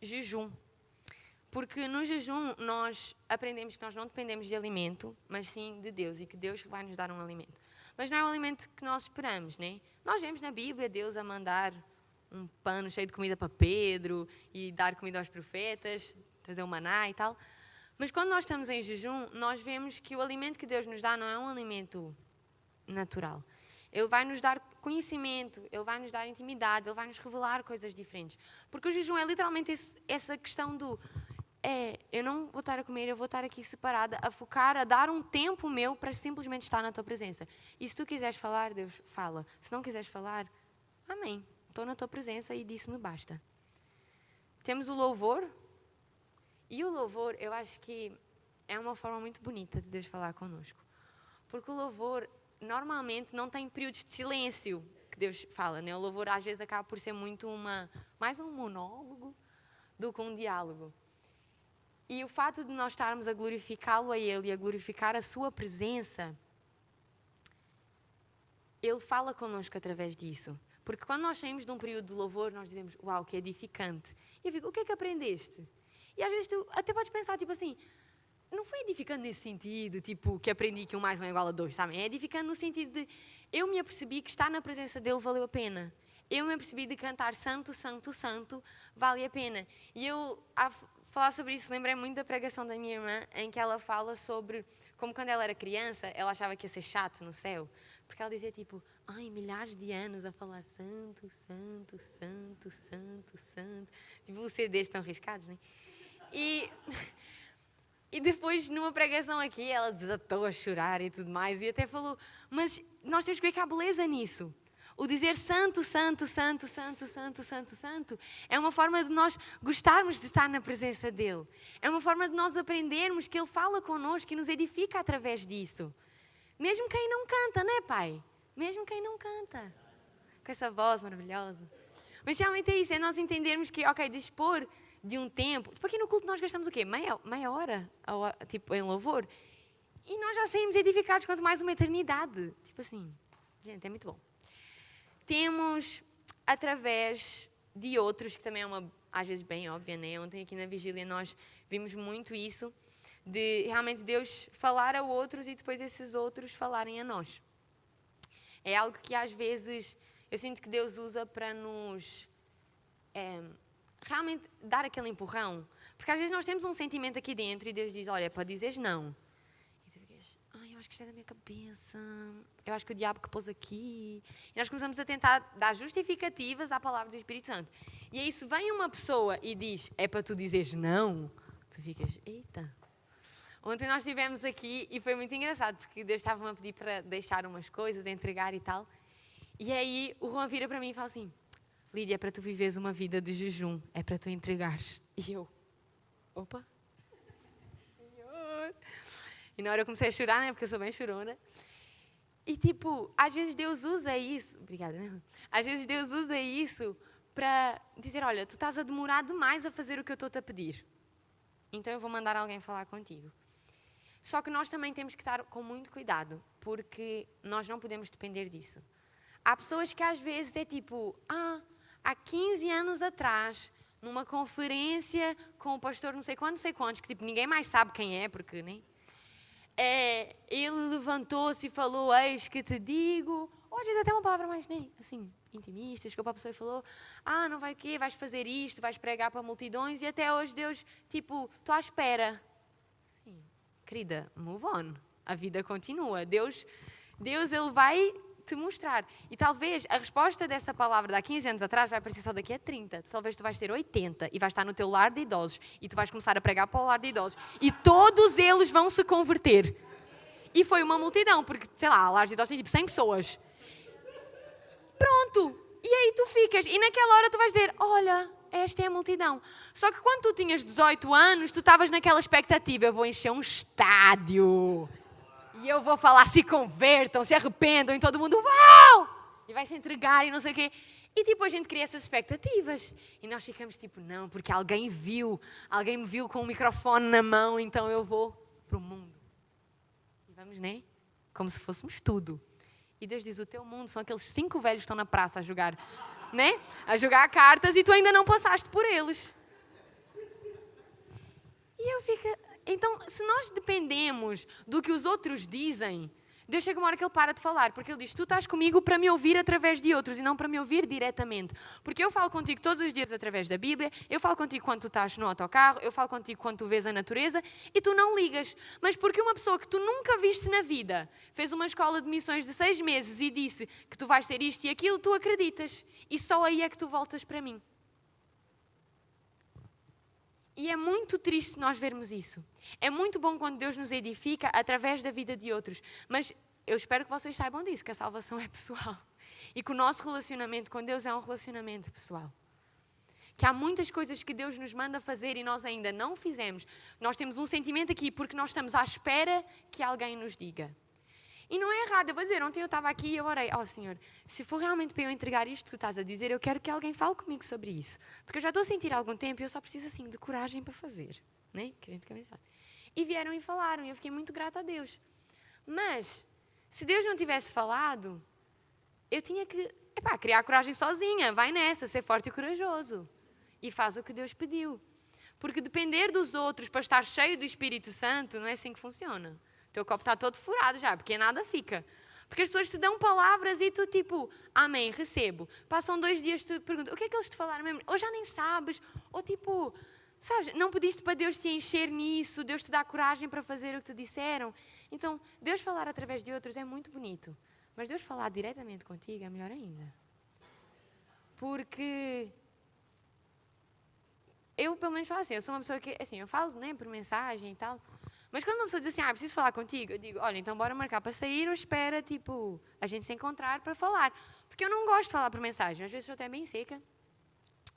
jejum. Porque no jejum nós aprendemos que nós não dependemos de alimento, mas sim de Deus, e que Deus vai nos dar um alimento. Mas não é o alimento que nós esperamos, né? Nós vemos na Bíblia Deus a mandar um pano cheio de comida para Pedro e dar comida aos profetas, trazer um maná e tal. Mas quando nós estamos em jejum, nós vemos que o alimento que Deus nos dá não é um alimento natural. Ele vai nos dar conhecimento, Ele vai nos dar intimidade, Ele vai nos revelar coisas diferentes. Porque o jejum é literalmente essa questão do... eu não vou estar a comer, eu vou estar aqui separada, a focar, a dar um tempo meu para simplesmente estar na tua presença. E se tu quiseres falar, Deus, fala. Se não quiseres falar, amém. Estou na tua presença e disso me basta. Temos o louvor. E o louvor, eu acho que é uma forma muito bonita de Deus falar connosco. Porque o louvor, normalmente, não tem períodos de silêncio que Deus fala, né? O louvor, às vezes, acaba por ser muito mais um monólogo do que um diálogo. E o fato de nós estarmos a glorificá-lo a Ele e a glorificar a sua presença, Ele fala connosco através disso. Porque quando nós saímos de um período de louvor, nós dizemos, uau, que edificante. E eu fico, o que é que aprendeste? E às vezes tu até podes pensar, tipo assim, não foi edificante nesse sentido, tipo, que aprendi que 1 mais 1 é igual a 2, sabe? É edificante no sentido de, eu me apercebi que estar na presença dEle valeu a pena. Eu me apercebi de cantar Santo, Santo, Santo, vale a pena. E eu, falar sobre isso, lembrei muito da pregação da minha irmã, em que ela fala sobre como quando ela era criança, ela achava que ia ser chato no céu, porque ela dizia tipo, milhares de anos a falar Santo, Santo, Santo, Santo, Santo. Tipo, os CDs estão riscados, né? E depois, numa pregação aqui, ela desatou a chorar e tudo mais, e até falou, mas nós temos que ver que há beleza nisso. O dizer santo, santo, santo, santo, santo, santo, santo, é uma forma de nós gostarmos de estar na presença dEle. É uma forma de nós aprendermos que Ele fala connosco e nos edifica através disso. Mesmo quem não canta, não é, Pai? Mesmo quem não canta. Com essa voz maravilhosa. Mas realmente é isso, é nós entendermos que, dispor de um tempo... Tipo, aqui no culto nós gastamos o quê? Meia hora, tipo, em louvor. E nós já saímos edificados quanto mais uma eternidade. Tipo assim, gente, é muito bom. Temos, através de outros, que também é às vezes bem óbvia, né? Ontem aqui na vigília nós vimos muito isso, de realmente Deus falar a outros e depois esses outros falarem a nós. É algo que às vezes eu sinto que Deus usa para nos realmente dar aquele empurrão. Porque às vezes nós temos um sentimento aqui dentro e Deus diz, olha, para dizeres não. E tu ficas, eu acho que isto é da minha cabeça, eu acho que o diabo que pôs aqui. E nós começamos a tentar dar justificativas à palavra do Espírito Santo. E aí se vem uma pessoa e diz, é para tu dizeres não, tu ficas, eita. Ontem nós estivemos aqui e foi muito engraçado, porque Deus estava-me a pedir para deixar umas coisas, entregar e tal. E aí o Juan vira para mim e fala assim: Lídia, é para tu viveres uma vida de jejum, é para tu entregares. E eu, opa, Senhor. E na hora eu comecei a chorar, né, porque eu sou bem chorona. E tipo, às vezes Deus usa isso, obrigada, né? Às vezes Deus usa isso para dizer: olha, tu estás a demorar demais a fazer o que eu estou-te a pedir. Então eu vou mandar alguém falar contigo. Só que nós também temos que estar com muito cuidado, porque nós não podemos depender disso. Há pessoas que às vezes é tipo, há 15 anos atrás, numa conferência com o pastor não sei quantos, que tipo, ninguém mais sabe quem é, porque nem... ele levantou-se e falou, eis que te digo, ou às vezes até uma palavra mais, nem assim, intimista, chegou para a pessoa e falou, não vai o quê, vais fazer isto, vais pregar para multidões, e até hoje Deus, tipo, estou à espera. Sim, querida, move on, a vida continua, Deus ele vai te mostrar. E talvez a resposta dessa palavra de há 15 anos atrás vai aparecer só daqui a 30. Talvez tu vais ter 80 e vais estar no teu lar de idosos e tu vais começar a pregar para o lar de idosos e todos eles vão se converter. E foi uma multidão, porque, sei lá, o lar de idosos tem tipo 100 pessoas. Pronto! E aí tu ficas, e naquela hora tu vais dizer, olha, esta é a multidão. Só que quando tu tinhas 18 anos, tu estavas naquela expectativa, eu vou encher um estádio. E eu vou falar, se convertam, se arrependam, e todo mundo, uau! E vai se entregar e não sei o quê. E tipo, a gente cria essas expectativas. E nós ficamos tipo, não, porque alguém me viu com o microfone na mão, então eu vou para o mundo. E vamos, né? Como se fôssemos tudo. E Deus diz, o teu mundo são aqueles 5 velhos que estão na praça a jogar, né? A jogar cartas e tu ainda não passaste por eles. E eu fico... Então, se nós dependemos do que os outros dizem, Deus chega uma hora que Ele para de falar, porque Ele diz, tu estás comigo para me ouvir através de outros e não para me ouvir diretamente. Porque eu falo contigo todos os dias através da Bíblia, eu falo contigo quando tu estás no autocarro, eu falo contigo quando tu vês a natureza e tu não ligas. Mas porque uma pessoa que tu nunca viste na vida fez uma escola de missões de 6 meses e disse que tu vais ser isto e aquilo, tu acreditas. E só aí é que tu voltas para mim. E é muito triste nós vermos isso. É muito bom quando Deus nos edifica através da vida de outros. Mas eu espero que vocês saibam disso, que a salvação é pessoal. E que o nosso relacionamento com Deus é um relacionamento pessoal. Que há muitas coisas que Deus nos manda fazer e nós ainda não fizemos. Nós temos um sentimento aqui porque nós estamos à espera que alguém nos diga. E não é errado, eu vou dizer, ontem eu estava aqui e eu orei, Senhor, se for realmente para eu entregar isto que tu estás a dizer, eu quero que alguém fale comigo sobre isso. Porque eu já estou a sentir há algum tempo e eu só preciso assim de coragem para fazer. Né? Que a gente quer. E vieram e falaram e eu fiquei muito grata a Deus. Mas, se Deus não tivesse falado, eu tinha que criar coragem sozinha, vai nessa, ser forte e corajoso. E faz o que Deus pediu. Porque depender dos outros para estar cheio do Espírito Santo não é assim que funciona. O teu copo está todo furado já, porque nada fica. Porque as pessoas te dão palavras e tu tipo, amém, recebo. Passam 2 dias e tu perguntas, o que é que eles te falaram mesmo? Ou já nem sabes, ou tipo, sabes, não pediste para Deus te encher nisso, Deus te dá coragem para fazer o que te disseram. Então, Deus falar através de outros é muito bonito. Mas Deus falar diretamente contigo é melhor ainda. Porque... eu, pelo menos, falo assim, eu sou uma pessoa que, assim, eu falo, né, por mensagem e tal... Mas quando uma pessoa diz assim, preciso falar contigo, eu digo, olha, então bora marcar para sair ou espera, tipo, a gente se encontrar para falar. Porque eu não gosto de falar por mensagem, às vezes estou até bem seca,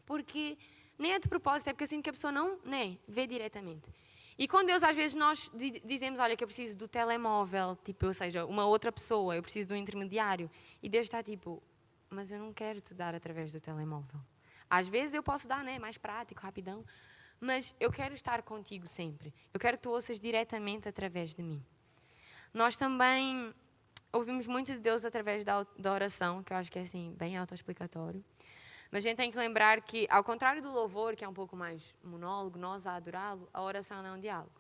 porque nem é de propósito, é porque eu sinto que a pessoa não, né, vê diretamente. E com Deus, às vezes, nós dizemos, olha, que eu preciso do telemóvel, tipo, ou seja, uma outra pessoa, eu preciso do intermediário. E Deus está tipo, mas eu não quero te dar através do telemóvel. Às vezes eu posso dar, né, mais prático, rapidão. Mas eu quero estar contigo sempre. Eu quero que tu ouças diretamente através de mim. Nós também ouvimos muito de Deus através da oração, que eu acho que é assim, bem autoexplicatório. Mas a gente tem que lembrar que, ao contrário do louvor, que é um pouco mais monólogo, nós a adorá-lo, a oração não é um diálogo.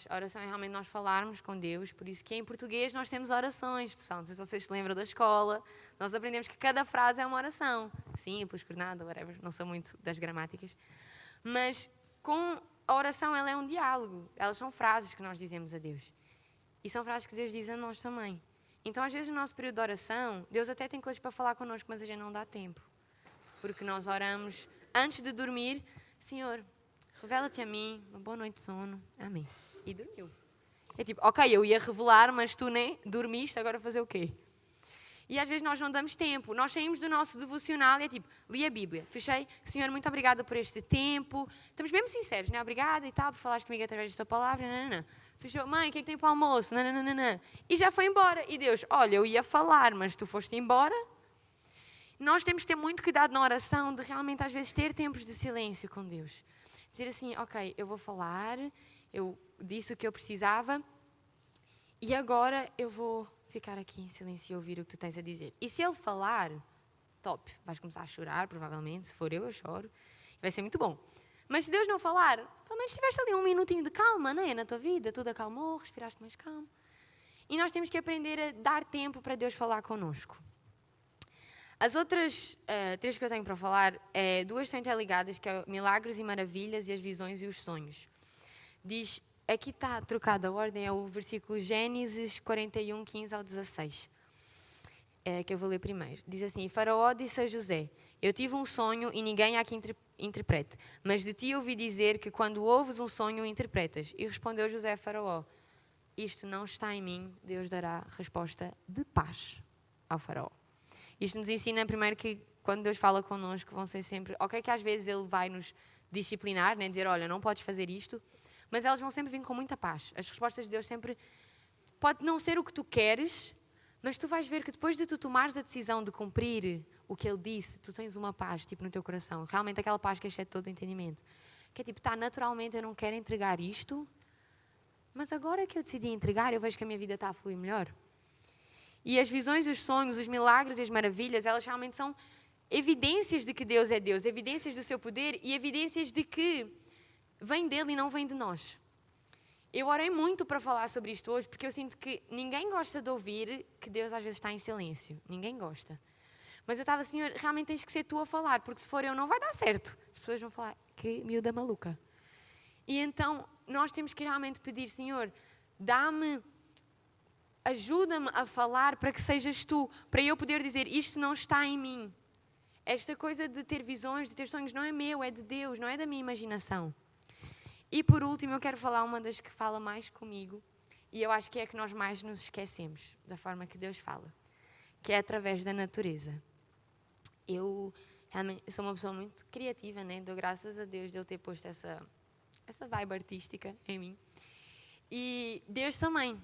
A oração é realmente nós falarmos com Deus, por isso que em português nós temos orações, pessoal. Não sei se vocês se lembram da escola, nós aprendemos que cada frase é uma oração. Simples, coordenada, whatever, não sou muito das gramáticas. Mas com a oração ela é um diálogo, elas são frases que nós dizemos a Deus. E são frases que Deus diz a nós também. Então, às vezes, no nosso período de oração, Deus até tem coisas para falar connosco, mas a gente não dá tempo. Porque nós oramos antes de dormir, Senhor, revela-te a mim, uma boa noite de sono, amém. e dormiu. É tipo, ok, eu ia revelar, mas tu nem dormiste, agora fazer o quê? E às vezes nós não damos tempo. Nós saímos do nosso devocional e é tipo, li a Bíblia, fechei, Senhor, muito obrigada por este tempo. Estamos mesmo sinceros, né? Obrigada e tal, por falares comigo através da tua palavra. Não. Fechou, mãe, o que é que tem para o almoço? Não. E já foi embora. E Deus, olha, eu ia falar, mas tu foste embora. Nós temos que ter muito cuidado na oração de realmente às vezes ter tempos de silêncio com Deus. Dizer assim, ok, eu vou falar, eu disse o que eu precisava e agora eu vou ficar aqui em silêncio e ouvir o que tu tens a dizer. E se ele falar, top, vais começar a chorar provavelmente, se for eu choro, vai ser muito bom. Mas se Deus não falar, pelo menos tiveste ali um minutinho de calma, não é? Na tua vida, tudo acalmou, respiraste mais calmo. E nós temos que aprender a dar tempo para Deus falar connosco. As outras 3 que eu tenho para falar, 2 estão interligadas, que é milagres e maravilhas e as visões e os sonhos. Diz, aqui está trocada a ordem, é o versículo Gênesis 41, 15 ao 16, que eu vou ler primeiro. Diz assim, Faraó disse a José, eu tive um sonho e ninguém há que interprete, mas de ti ouvi dizer que quando ouves um sonho, interpretas. E respondeu José a Faraó, isto não está em mim, Deus dará resposta de paz ao Faraó. Isto nos ensina primeiro que quando Deus fala connosco vão ser sempre... Ok que às vezes Ele vai nos disciplinar, né? Dizer, olha, não podes fazer isto, mas elas vão sempre vir com muita paz. As respostas de Deus sempre... Pode não ser o que tu queres, mas tu vais ver que depois de tu tomares a decisão de cumprir o que Ele disse, tu tens uma paz tipo no teu coração. Realmente aquela paz que excede todo o entendimento. Que é tipo, naturalmente eu não quero entregar isto, mas agora que eu decidi entregar, eu vejo que a minha vida está a fluir melhor. E as visões, os sonhos, os milagres e as maravilhas, elas realmente são evidências de que Deus é Deus, evidências do seu poder e evidências de que vem dele e não vem de nós. Eu orei muito para falar sobre isto hoje, porque eu sinto que ninguém gosta de ouvir que Deus às vezes está em silêncio. Ninguém gosta. Mas eu estava assim, realmente tens que ser tu a falar, porque se for eu não vai dar certo. As pessoas vão falar, que miúda maluca. E então nós temos que realmente pedir, Senhor, ajuda-me a falar para que sejas tu, para eu poder dizer, isto não está em mim. Esta coisa de ter visões, de ter sonhos, não é meu, é de Deus, não é da minha imaginação. E por último, eu quero falar uma das que fala mais comigo, e eu acho que é a que nós mais nos esquecemos, da forma que Deus fala, que é através da natureza. Eu sou uma pessoa muito criativa, né? Dou graças a Deus de eu ter posto essa vibe artística em mim. E Deus também.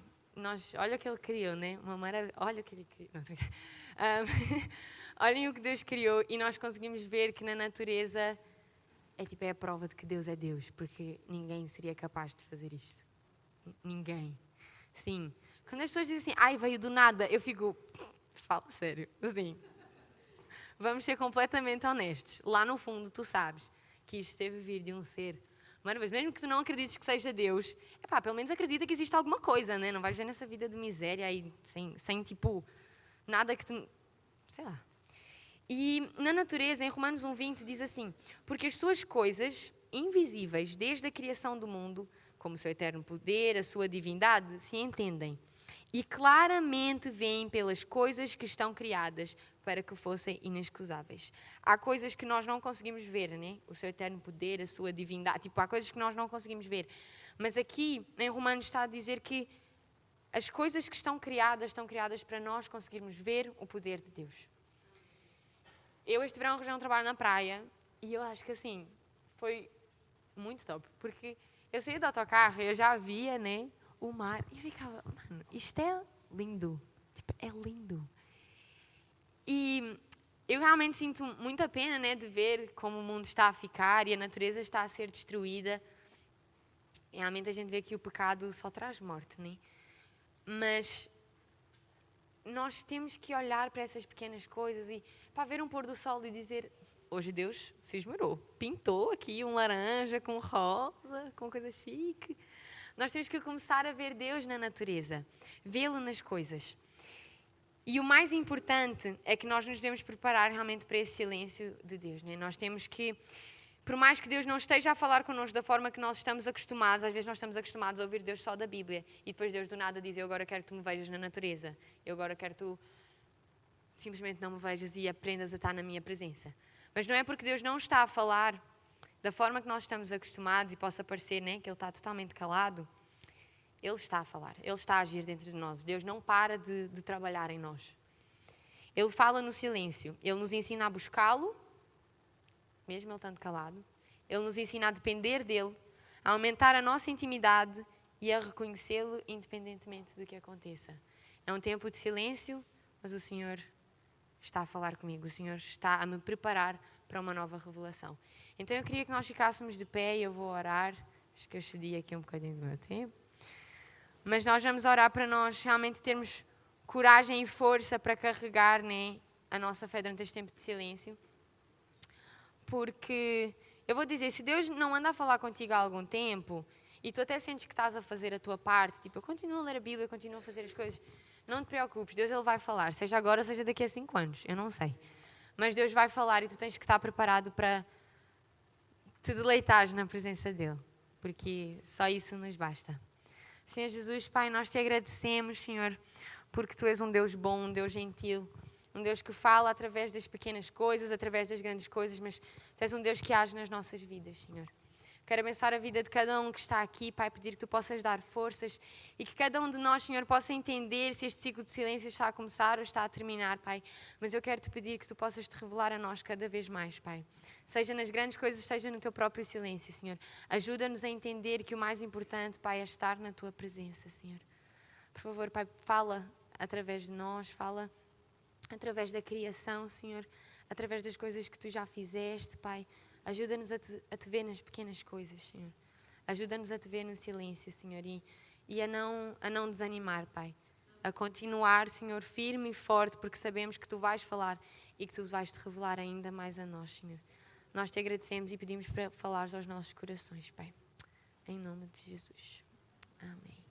Olha o que Ele criou, né? Uma maravilha. Olha o que Ele criou. Não, olhem o que Deus criou e nós conseguimos ver que na natureza é a prova de que Deus é Deus, porque ninguém seria capaz de fazer isto. Ninguém. Sim. Quando as pessoas dizem assim, ai, veio do nada, eu fico, fala sério, assim. Vamos ser completamente honestos. Lá no fundo, tu sabes que isto teve vir de um ser maravilhoso. Mesmo que tu não acredites que seja Deus, pelo menos acredita que existe alguma coisa, né? Não vais ver nessa vida de miséria aí, sem tipo, nada que te... Sei lá. E na natureza, em Romanos 1:20, diz assim, porque as suas coisas invisíveis, desde a criação do mundo, como o seu eterno poder, a sua divindade, se entendem. E claramente veem pelas coisas que estão criadas para que fossem inexcusáveis. Há coisas que nós não conseguimos ver, né? O seu eterno poder, a sua divindade. Há coisas que nós não conseguimos ver. Mas aqui, em Romanos, está a dizer que as coisas que estão criadas para nós conseguirmos ver o poder de Deus. Eu este verão arranjei um trabalho na praia e eu acho que assim, foi muito top. Porque eu saía do autocarro e eu já via, né, o mar e eu ficava, mano, isto é lindo. É lindo. E eu realmente sinto muita pena, né, de ver como o mundo está a ficar e a natureza está a ser destruída. E realmente a gente vê que o pecado só traz morte, né? Mas nós temos que olhar para essas pequenas coisas e para ver um pôr do sol e dizer, hoje Deus se esmerou, pintou aqui um laranja com rosa, com coisa chique. Nós temos que começar a ver Deus na natureza, vê-lo nas coisas. E o mais importante é que nós nos devemos preparar realmente para esse silêncio de Deus, né? Nós temos que, por mais que Deus não esteja a falar connosco da forma que nós estamos acostumados, às vezes nós estamos acostumados a ouvir Deus só da Bíblia e depois Deus do nada diz, eu agora quero que tu me vejas na natureza, eu agora quero que tu simplesmente não me vejas e aprendas a estar na minha presença. Mas não é porque Deus não está a falar da forma que nós estamos acostumados e possa parecer, né, que Ele está totalmente calado, Ele está a falar, Ele está a agir dentro de nós. Deus não para de trabalhar em nós. Ele fala no silêncio. Ele nos ensina a buscá-lo, mesmo Ele estando calado. Ele nos ensina a depender dEle, a aumentar a nossa intimidade e a reconhecê-lo independentemente do que aconteça. É um tempo de silêncio, mas o Senhor está a falar comigo. O Senhor está a me preparar para uma nova revelação. Então eu queria que nós ficássemos de pé e eu vou orar. Acho que eu cedi aqui um bocadinho do meu tempo. Mas nós vamos orar para nós realmente termos coragem e força para carregar, né, a nossa fé durante este tempo de silêncio. Porque eu vou dizer, se Deus não anda a falar contigo há algum tempo e tu até sentes que estás a fazer a tua parte, tipo, eu continuo a ler a Bíblia, eu continuo a fazer as coisas, não te preocupes, Deus Ele vai falar, seja agora, seja daqui a 5 anos, eu não sei. Mas Deus vai falar e tu tens que estar preparado para te deleitares na presença dEle, porque só isso nos basta. Senhor Jesus, Pai, nós te agradecemos, Senhor, porque Tu és um Deus bom, um Deus gentil, um Deus que fala através das pequenas coisas, através das grandes coisas, mas Tu és um Deus que age nas nossas vidas, Senhor. Quero abençoar a vida de cada um que está aqui, Pai, pedir que Tu possas dar forças e que cada um de nós, Senhor, possa entender se este ciclo de silêncio está a começar ou está a terminar, Pai. Mas eu quero Te pedir que Tu possas Te revelar a nós cada vez mais, Pai. Seja nas grandes coisas, seja no Teu próprio silêncio, Senhor. Ajuda-nos a entender que o mais importante, Pai, é estar na Tua presença, Senhor. Por favor, Pai, fala através de nós, fala através da criação, Senhor, através das coisas que Tu já fizeste, Pai. Ajuda-nos a te ver nas pequenas coisas, Senhor. Ajuda-nos a Te ver no silêncio, Senhor, e a não desanimar, Pai. A continuar, Senhor, firme e forte, porque sabemos que Tu vais falar e que Tu vais Te revelar ainda mais a nós, Senhor. Nós Te agradecemos e pedimos para falares aos nossos corações, Pai. Em nome de Jesus. Amém.